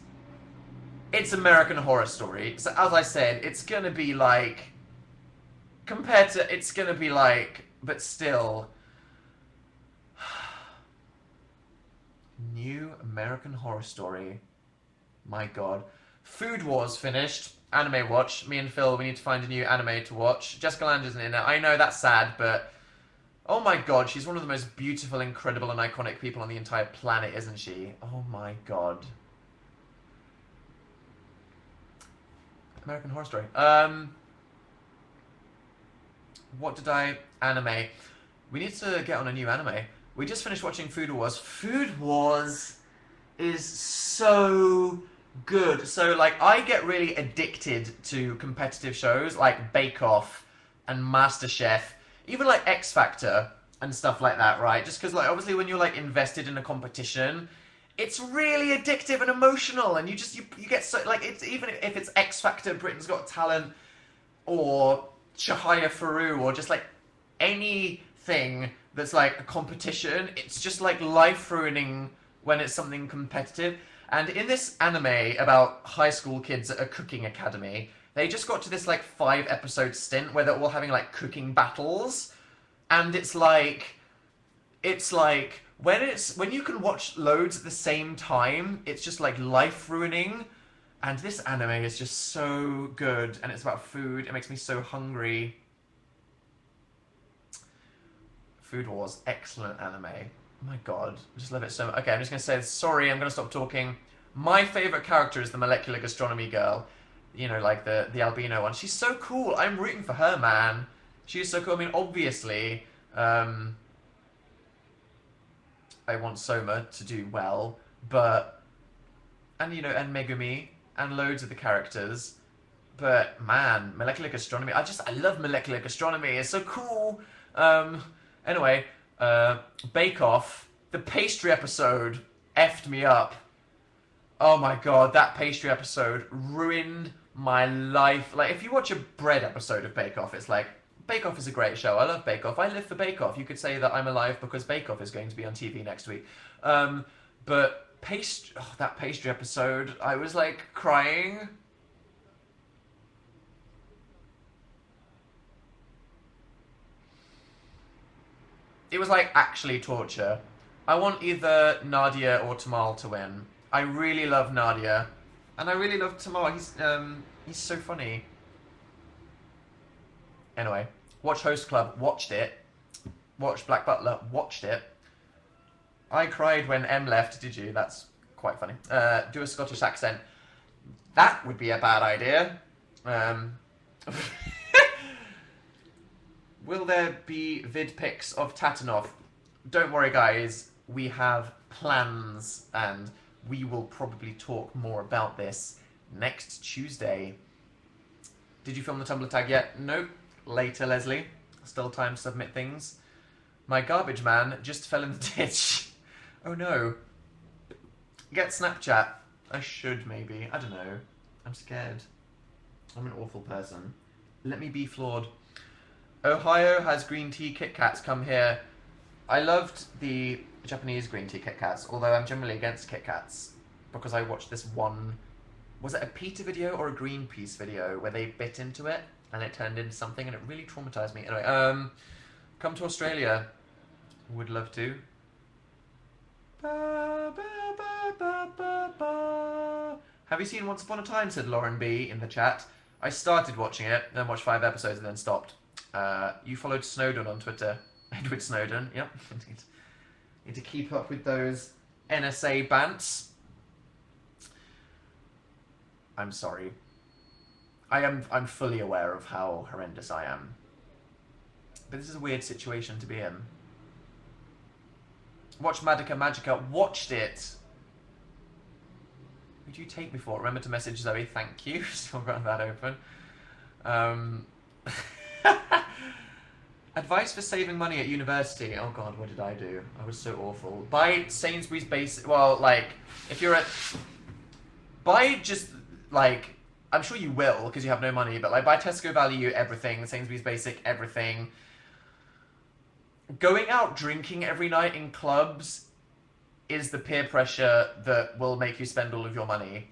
it's American Horror Story. So, as I said, it's gonna be like... Compared to... It's gonna be like... But still... New American Horror Story. My God. Food Wars finished. Anime watch. Me and Phil, we need to find a new anime to watch. Jessica Lange isn't in it. I know that's sad, but... Oh my God, she's one of the most beautiful, incredible, and iconic people on the entire planet, isn't she? Oh my God. American Horror Story. What did I... Anime. We need to get on a new anime. We just finished watching Food Wars. Food Wars is so good. So, like, I get really addicted to competitive shows like Bake Off and MasterChef, even like X Factor and stuff like that, right? Just because, like, obviously when you're like invested in a competition, it's really addictive and emotional, and you get so, like, it's even if it's X Factor, Britain's Got Talent, or Shahaya Faru, or just like anything that's like a competition, it's just like life-ruining when it's something competitive. And in this anime about high school kids at a cooking academy, they just got to this like 5-episode stint where they're all having like cooking battles, and it's like when you can watch loads at the same time, it's just like life-ruining. And this anime is just so good, and it's about food. It makes me so hungry. Food Wars, excellent anime. Oh my God, I just love it so much. Okay, I'm just going to say, sorry, I'm going to stop talking. My favourite character is the molecular gastronomy girl. You know, like the albino one. She's so cool. I'm rooting for her, man. She's so cool. I mean, obviously, I want Soma to do well, but... And, and Megumi, and loads of the characters. But, man, molecular gastronomy. I love molecular gastronomy. It's so cool. Anyway, Bake Off, the pastry episode effed me up. Oh my God, that pastry episode ruined my life. Like, if you watch a bread episode of Bake Off, it's like Bake Off is a great show. I love Bake Off. I live for Bake Off. You could say that I'm alive because Bake Off is going to be on TV next week. But that pastry episode, I was like crying. It was like actually torture. I want either Nadia or Tamal to win. I really love Nadia, and I really love Tamal. He's so funny. Anyway, watch Host Club. Watched it. Watched Black Butler. Watched it. I cried when M left. Did you? That's quite funny. Do a Scottish accent. That would be a bad idea. Will there be vid pics of Tatanov? Don't worry, guys. We have plans, and we will probably talk more about this next Tuesday. Did you film the Tumblr tag yet? Nope. Later, Leslie. Still time to submit things. My garbage man just fell in the ditch. Oh no. Get Snapchat. I should, maybe. I don't know. I'm scared. I'm an awful person. Let me be flawed. Ohio has green tea Kit Kats. Come here. I loved the Japanese green tea Kit Kats, although I'm generally against Kit Kats because I watched this one. Was it a PETA video or a Greenpeace video where they bit into it and it turned into something and it really traumatized me? Anyway, come to Australia. Would love to. Ba, ba, ba, ba, ba, ba. Have you seen Once Upon a Time? Said Lauren B in the chat. I started watching it, then watched 5 episodes and then stopped. You followed Snowden on Twitter. Edward Snowden, yep. Need to keep up with those NSA bants. I'm sorry. I'm fully aware of how horrendous I am. But this is a weird situation to be in. Watch Magica Magica. Watched it. Who do you take me for? Remember to message Zoe. Thank you. Still got that open. Advice for saving money at university. Oh god, what did I do? I was so awful. Buy Sainsbury's basic. Well, like, if you're at. Buy just, like. I'm sure you will because you have no money, but like buy Tesco Value everything, Sainsbury's Basic everything. Going out drinking every night in clubs is the peer pressure that will make you spend all of your money.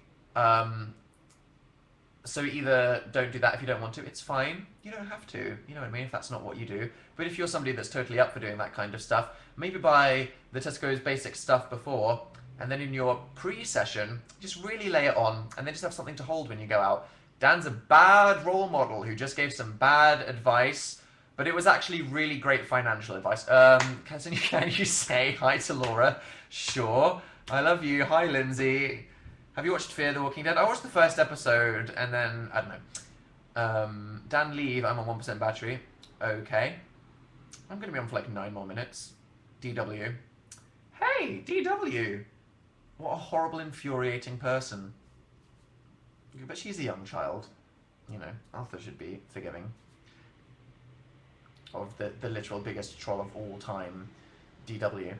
So either don't do that if you don't want to. It's fine. You don't have to. You know what I mean? If that's not what you do. But if you're somebody that's totally up for doing that kind of stuff, maybe buy the Tesco's Basic stuff before, and then in your pre-session, just really lay it on, and then just have something to hold when you go out. Dan's a bad role model who just gave some bad advice, but it was actually really great financial advice. Can you say hi to Laura? Sure. I love you. Hi, Lindsay. Have you watched Fear the Walking Dead? I watched the first episode, and then, I don't know. Dan, leave. I'm on 1% battery. Okay. I'm going to be on for like 9 more minutes. DW. Hey, DW. What a horrible, infuriating person. But she's a young child. You know, Arthur should be forgiving of the literal biggest troll of all time, DW.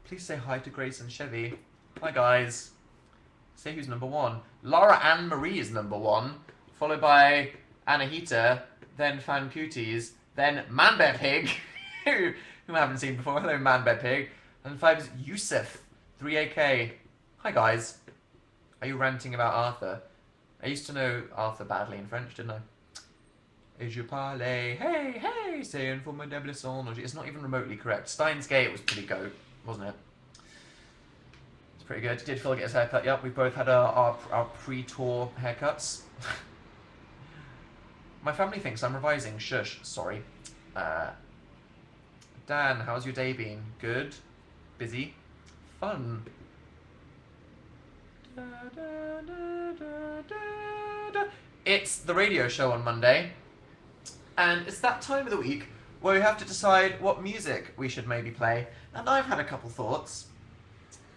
Please say hi to Grace and Chevy. Hi, guys. Say who's number 1. Laura Ann Marie is number 1, followed by Anahita, then Fan Cuties, then Manbear Pig, who I haven't seen before. Hello, Manbear Pig. And 5 is Yusuf, 3AK. Hi, guys. Are you ranting about Arthur? I used to know Arthur badly in French, didn't I? Et je parle, hey, hey, c'est un formidable son. It's not even remotely correct. Steins Gate was pretty goat, wasn't it? It's pretty good. Did Phil get his haircut? Yep, we both had our pre-tour haircuts. My family thinks I'm revising. Shush, sorry. Dan, how's your day been? Good? Busy? Fun? It's the radio show on Monday, and it's that time of the week where we have to decide what music we should maybe play, and I've had a couple thoughts.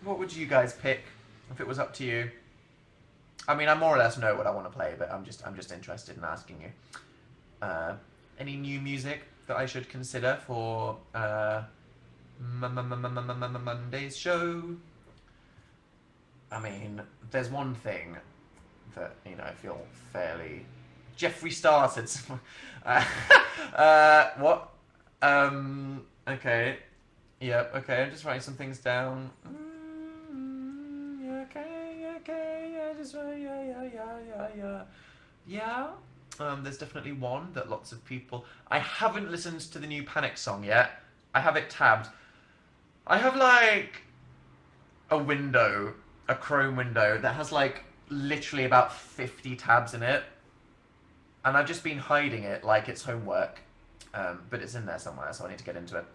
What would you guys pick if it was up to you? I mean, I more or less know what I want to play, but I'm just interested in asking you. Any new music that I should consider for Monday's show? I mean, there's one thing that, I feel fairly... Jeffree Star said something. What? Okay. Yep, okay, I'm just writing some things down. Yeah, okay, yeah, just right, yeah. Yeah. There's definitely one that lots of people... I haven't listened to the new Panic song yet. I have it tabbed. I have, a window, a Chrome window, that has, literally about 50 tabs in it. And I've just been hiding it like it's homework. But it's in there somewhere, so I need to get into it.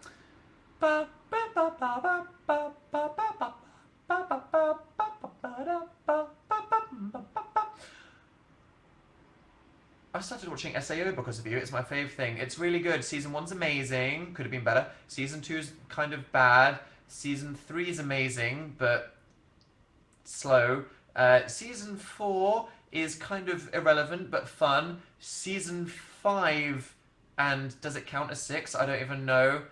I started watching SAO because of you. It's my fave thing. It's really good. Season 1's amazing. Could have been better. Season 2's kind of bad. Season 3 is amazing, but slow. Season 4 is kind of irrelevant, but fun. Season 5, and does it count as 6? I don't even know.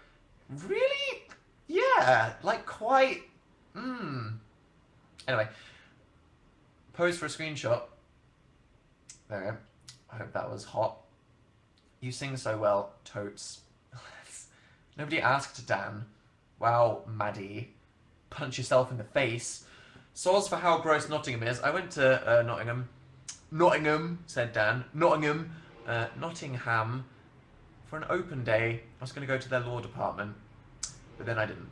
Really? Yeah. Quite... Anyway. Pose for a screenshot. There we go. I hope that was hot. You sing so well, totes. Nobody asked, Dan. Wow, Maddie. Punch yourself in the face. Soz for how gross Nottingham is. I went to Nottingham. Nottingham, said Dan. Nottingham. Nottingham. For an open day. I was going to go to their law department. But then I didn't.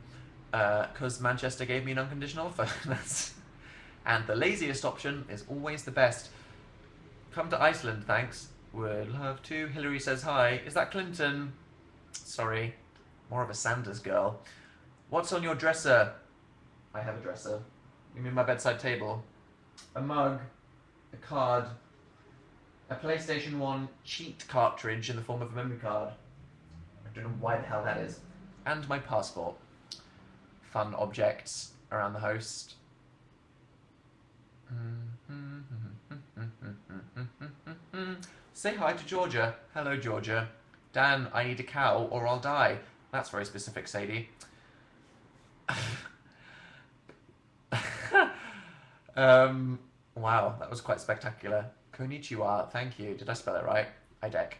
Because Manchester gave me an unconditional offer. And the laziest option is always the best. Come to Iceland, thanks. Would love to. Hillary says hi. Is that Clinton? Sorry. More of a Sanders girl. What's on your dresser? I have a dresser. You mean my bedside table? A mug. A card. A PlayStation 1 cheat cartridge in the form of a memory card. I don't know why the hell that is. And my passport. Fun objects around the host. Say hi to Georgia. Hello, Georgia. Dan, I need a cow or I'll die. That's very specific, Sadie. Wow, that was quite spectacular. Konnichiwa, thank you. Did I spell it right? Idek.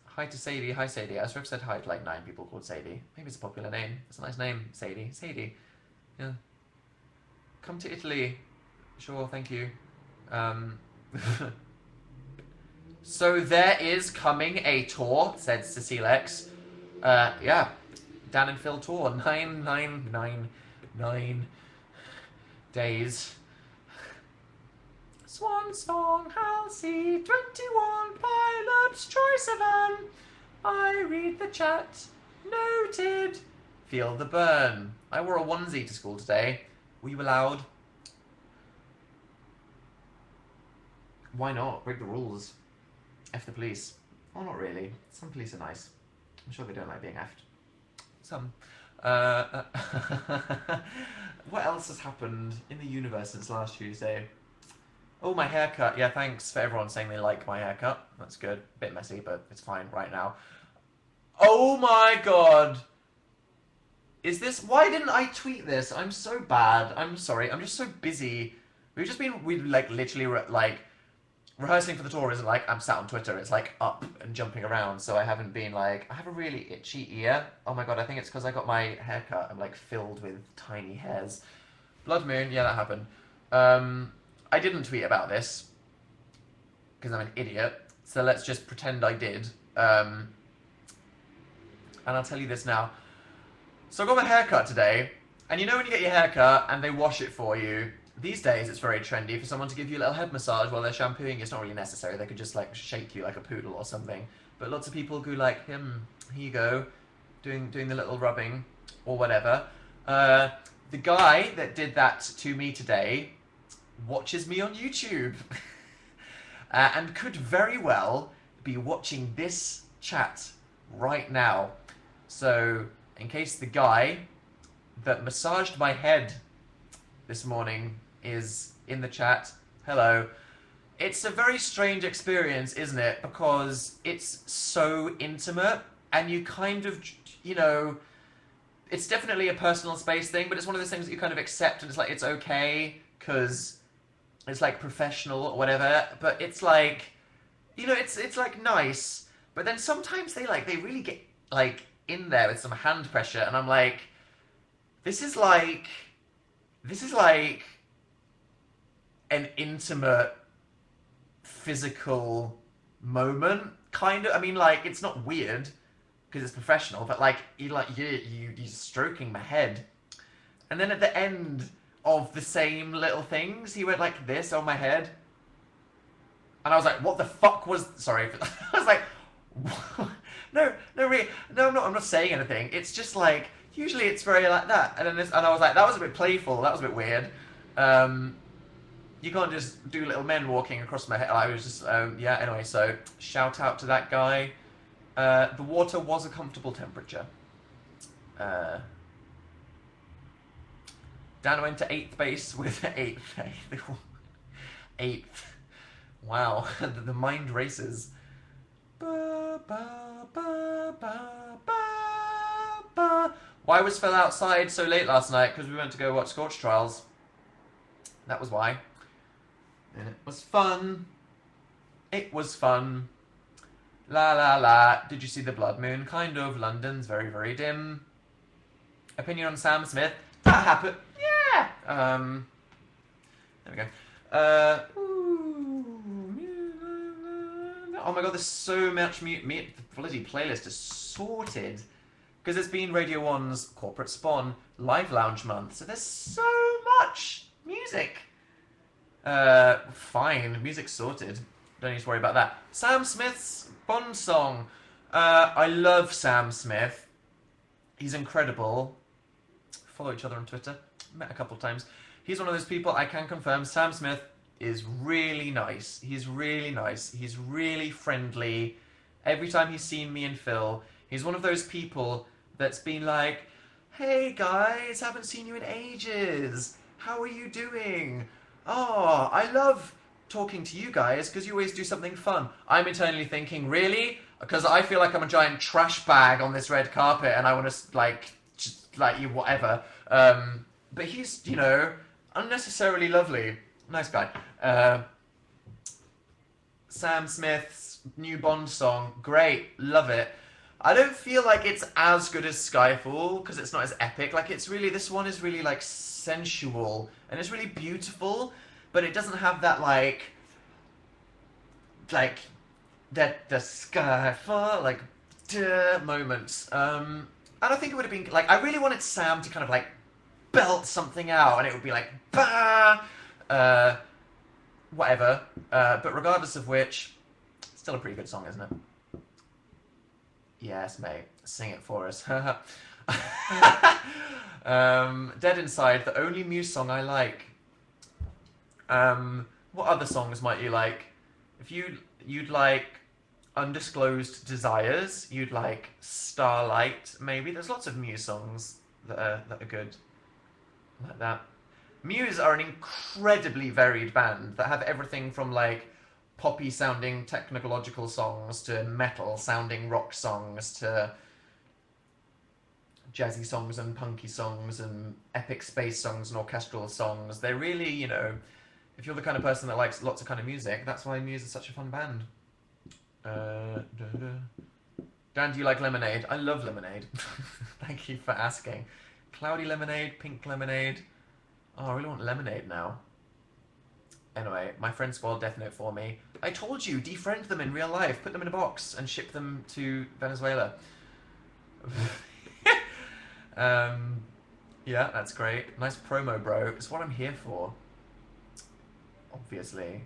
Hi to Sadie. Hi, Sadie. I swear I've said hi to 9 people called Sadie. Maybe it's a popular name. It's a nice name, Sadie. Sadie. Yeah. Come to Italy. Sure, thank you. So there is coming a tour, said Cecile X. Yeah. Dan and Phil tour. 9 days. Swan song, Halsey, 21, Pilot's Choice event. I read the chat. Noted. Feel the burn. I wore a onesie to school today. Were you allowed? Why not? Break the rules. F the police. Oh, not really. Some police are nice. I'm sure they don't like being effed. Some. What else has happened in the universe since last Tuesday? Oh, my haircut. Yeah, thanks for everyone saying they like my haircut. That's good. Bit messy, but it's fine right now. Oh my god! Is this... Why didn't I tweet this? I'm so bad. I'm sorry. I'm just so busy. We've literally, rehearsing for the tour isn't I'm sat on Twitter. It's up and jumping around. So I haven't been I have a really itchy ear. Oh my god, I think it's because I got my haircut. I'm filled with tiny hairs. Blood moon, yeah, that happened. I didn't tweet about this because I'm an idiot. So let's just pretend I did. And I'll tell you this now. So I got my haircut today. And you know when you get your haircut and they wash it for you, these days it's very trendy for someone to give you a little head massage while they're shampooing. It's not really necessary. They could just shake you like a poodle or something. But lots of people go here you go, doing the little rubbing or whatever. The guy that did that to me today watches me on YouTube and could very well be watching this chat right now. So in case the guy that massaged my head this morning is in the chat, hello. It's a very strange experience, isn't it? Because it's so intimate and you kind of, it's definitely a personal space thing, but it's one of those things that you kind of accept and it's it's okay because it's like professional or whatever, but it's like, it's like nice, but then sometimes they really get like in there with some hand pressure, and I'm like, this is like this is like an intimate physical moment, kind of. I mean, like, it's not weird because it's professional, but like you're stroking my head, and then at the end of the same little things, he went like this on my head, and I was like, "What the fuck was?" Sorry, I was like, "No, no, really, no, I'm not saying anything. It's just like usually it's very like that." And I was like, "That was a bit playful. That was a bit weird." Um, you can't just do little men walking across my head. I was just, yeah. Anyway, so shout out to that guy. The water was a comfortable temperature. Uh, Dan went to 8th base with 8th. Eighth. Wow, the mind races. Ba, ba, ba, ba, ba, ba. Why was Phil outside so late last night? Because we went to go watch Scorch Trials. That was why. And it was fun. It was fun. La la la. Did you see the blood moon? Kind of. London's very, very dim. Opinion on Sam Smith? That happened. Yeah. There we go. Oh my god, there's so much the bloody playlist is sorted. Because it's been Radio 1's Corporate Spawn Live Lounge month, so there's so much music. Fine, music's sorted. Don't need to worry about that. Sam Smith's Bond song. I love Sam Smith. He's incredible. Follow each other on Twitter. Met a couple of times. He's one of those people I can confirm. Sam Smith is really nice. He's really nice. He's really friendly. Every time he's seen me and Phil, he's one of those people that's been like, "Hey guys, haven't seen you in ages. How are you doing? Oh, I love talking to you guys because you always do something fun." I'm eternally thinking, really? Because I feel like I'm a giant trash bag on this red carpet and I want to, like, just, like, you, whatever. But he's, unnecessarily lovely. Nice guy. Sam Smith's new Bond song, great, love it. I don't feel like it's as good as Skyfall because it's not as epic. Like, it's really, this one is really like sensual and it's really beautiful, but it doesn't have that like that the Skyfall like moments. And I think it would have been like, I really wanted Sam to kind of like belt something out and it would be like bah, whatever. But regardless of which, still a pretty good song, isn't it? Yes, mate. Sing it for us. Dead Inside, the only Muse song I like. What other songs might you like? If you'd like Undisclosed Desires, you'd like Starlight, maybe. There's lots of Muse songs that are good. Like that. Muse are an incredibly varied band that have everything from like poppy sounding technological songs to metal sounding rock songs to jazzy songs and punky songs and epic space songs and orchestral songs. They're really, if you're the kind of person that likes lots of kind of music, that's why Muse is such a fun band. Dan, do you like lemonade? I love lemonade. Thank you for asking. Cloudy lemonade, pink lemonade. Oh, I really want lemonade now. Anyway, my friend spoiled Death Note for me. I told you, defriend them in real life. Put them in a box and ship them to Venezuela. Yeah, that's great. Nice promo, bro. It's what I'm here for. Obviously.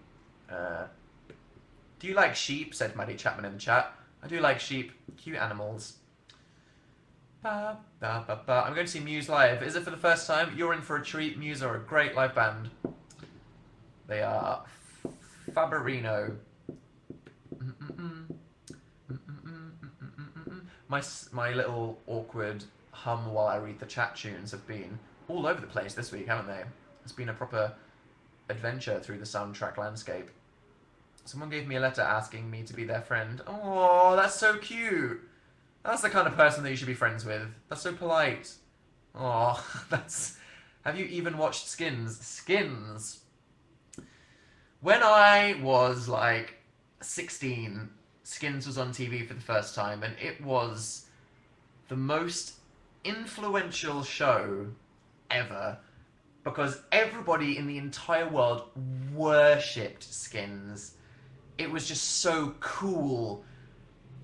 Do you like sheep? Said Maddie Chapman in the chat. I do like sheep. Cute animals. Ba, ba, ba, ba. I'm going to see Muse live. Is it for the first time? You're in for a treat. Muse are a great live band. They are Faberino. My little awkward hum while I read the chat tunes have been all over the place this week, haven't they? It's been a proper adventure through the soundtrack landscape. Someone gave me a letter asking me to be their friend. Oh, that's so cute. That's the kind of person that you should be friends with. That's so polite. Oh, that's... Have you even watched Skins? Skins! When I was like 16, Skins was on TV for the first time, and it was the most influential show ever because everybody in the entire world worshipped Skins. It was just so cool.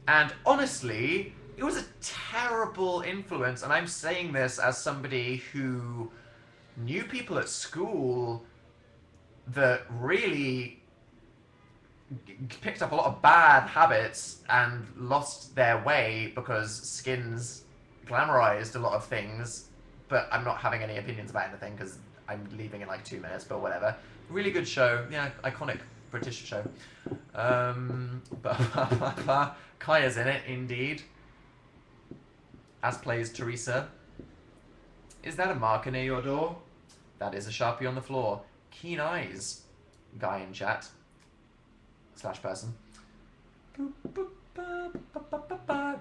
And honestly, it was a terrible influence. And I'm saying this as somebody who knew people at school that really picked up a lot of bad habits and lost their way because Skins glamorized a lot of things. But I'm not having any opinions about anything because I'm leaving in like 2 minutes, but whatever. Really good show. Yeah, iconic British show. But Kaya's in it, indeed. As plays Teresa. Is that a marker near your door? That is a Sharpie on the floor. Keen eyes. Guy in chat. / person.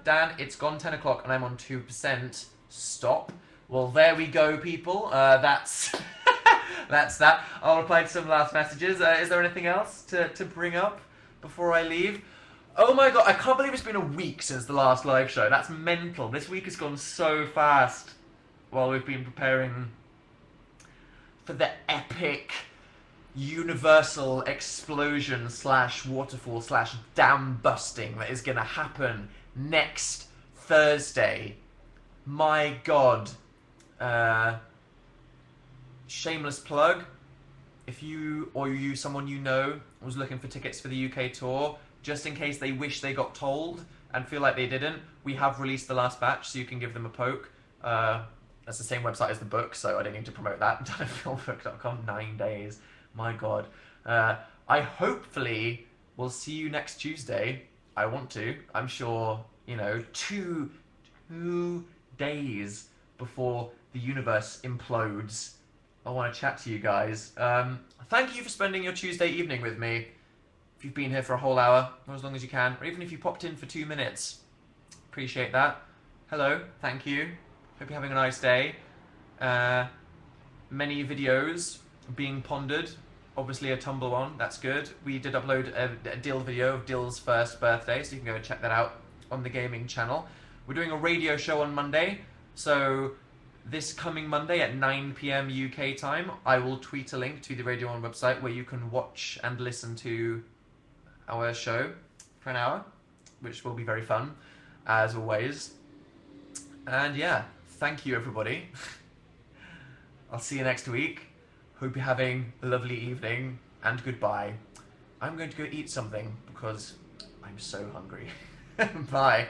Dan, it's gone 10 o'clock and I'm on 2%. Stop. Well, there we go, people. That's that's that. I'll reply to some last messages. Is there anything else to bring up before I leave? Oh my god, I can't believe it's been a week since the last live show. That's mental. This week has gone so fast while we've been preparing for the epic universal explosion / waterfall / dam busting that is going to happen next Thursday. My god. Shameless plug. If you or someone you know was looking for tickets for the UK tour, just in case they wish they got told and feel like they didn't, we have released the last batch, so you can give them a poke. That's the same website as the book, so I don't need to promote that. Filmbook.com, 9 days. My god. I hopefully will see you next Tuesday. I want to. I'm sure, 2 days before the universe implodes, I want to chat to you guys. Thank you for spending your Tuesday evening with me. If you've been here for a whole hour, or as long as you can, or even if you popped in for 2 minutes. Appreciate that. Hello, thank you. Hope you're having a nice day. Many videos being pondered. Obviously a Tumblr one, that's good. We did upload a Dill video of Dill's first birthday, so you can go and check that out on the gaming channel. We're doing a radio show on Monday, so this coming Monday at 9 PM UK time, I will tweet a link to the Radio 1 website where you can watch and listen to our show for an hour, which will be very fun, as always. And yeah, thank you everybody. I'll see you next week. Hope you're having a lovely evening, and goodbye. I'm going to go eat something because I'm so hungry. Bye.